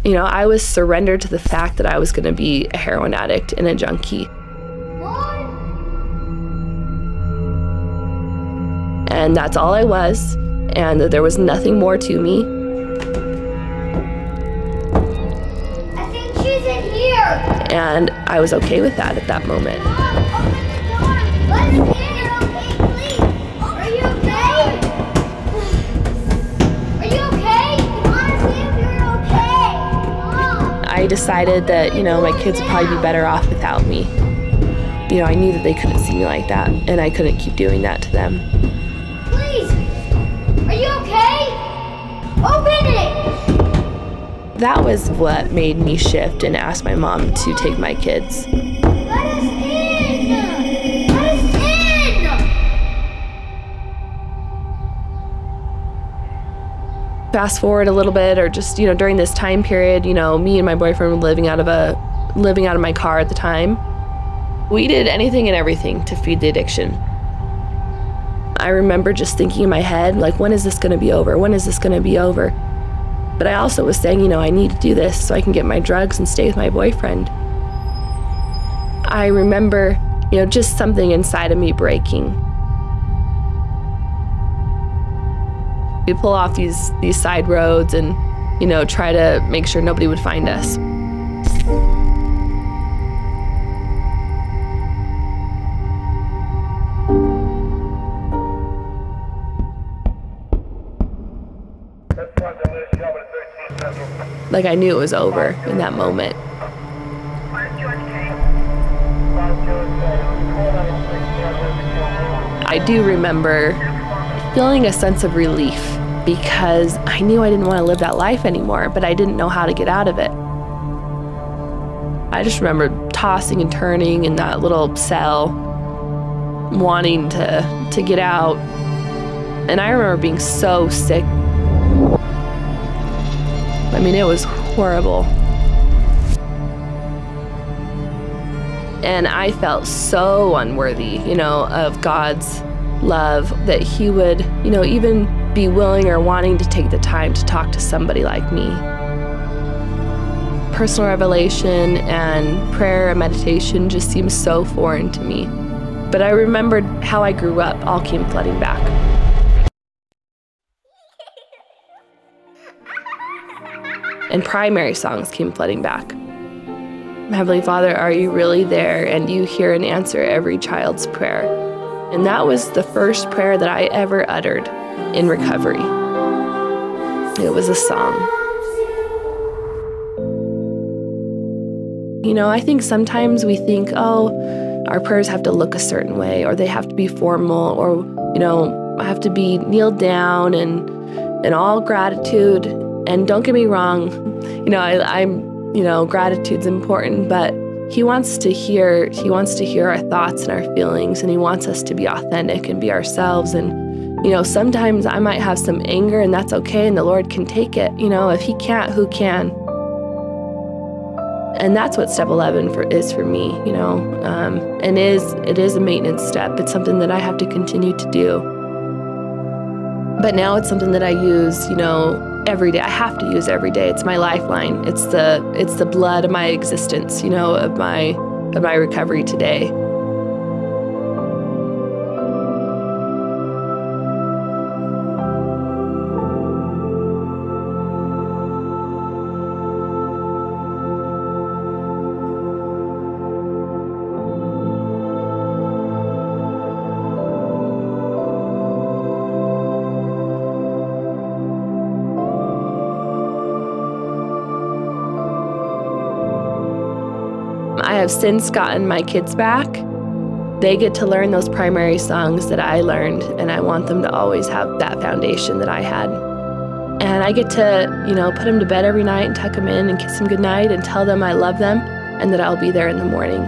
You know, I was surrendered to the fact that I was going to be a heroin addict and a junkie. And that's all I was, and that there was nothing more to me. I think she's in here. And I was okay with that at that moment. Mom, open the door. Let us in. Okay, please. Are you okay? Are you okay? We want to see if you're okay. Mom. I decided that, you know, my kids would probably be better off without me. You know, I knew that they couldn't see me like that, and I couldn't keep doing that to them. Please. Are you okay? Open it. That was what made me shift and ask my mom to take my kids. Let us in. Let us in. Fast forward a little bit, or just, you know, during this time period, you know, me and my boyfriend were living out of my car at the time. We did anything and everything to feed the addiction. I remember just thinking in my head, like, when is this going to be over? When is this going to be over? But I also was saying, you know, I need to do this so I can get my drugs and stay with my boyfriend. I remember, you know, just something inside of me breaking. We pull off these side roads and, you know, try to make sure nobody would find us. Like, I knew it was over in that moment. I do remember feeling a sense of relief because I knew I didn't want to live that life anymore, but I didn't know how to get out of it. I just remember tossing and turning in that little cell, wanting to get out. And I remember being so sick. I mean, it was horrible. And I felt so unworthy, you know, of God's love, that He would, you know, even be willing or wanting to take the time to talk to somebody like me. Personal revelation and prayer and meditation just seemed so foreign to me. But I remembered how I grew up all came flooding back. And primary songs came flooding back. Heavenly Father, are you really there? And you hear and answer every child's prayer. And that was the first prayer that I ever uttered in recovery. It was a song. You know, I think sometimes we think, oh, our prayers have to look a certain way, or they have to be formal, or, you know, I have to be kneeled down and all gratitude. And don't get me wrong, you know, you know, gratitude's important, but He wants to hear our thoughts and our feelings, and He wants us to be authentic and be ourselves. And, you know, sometimes I might have some anger, and that's okay, and the Lord can take it. You know, if He can't, who can? And that's what step 11 is for me, you know, and it is a maintenance step. It's something that I have to continue to do. But now it's something that I use, you know, every day. I have to use every day. It's my lifeline. It's the blood of my existence, you know, of my recovery today. I have since gotten my kids back. They get to learn those primary songs that I learned, and I want them to always have that foundation that I had. And I get to, you know, put them to bed every night and tuck them in and kiss them goodnight and tell them I love them and that I'll be there in the morning.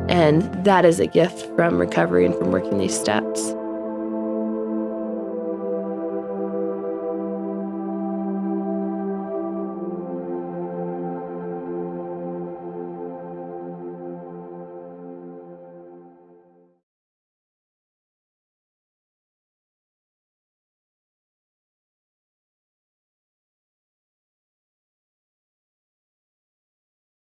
And that is a gift from recovery and from working these steps.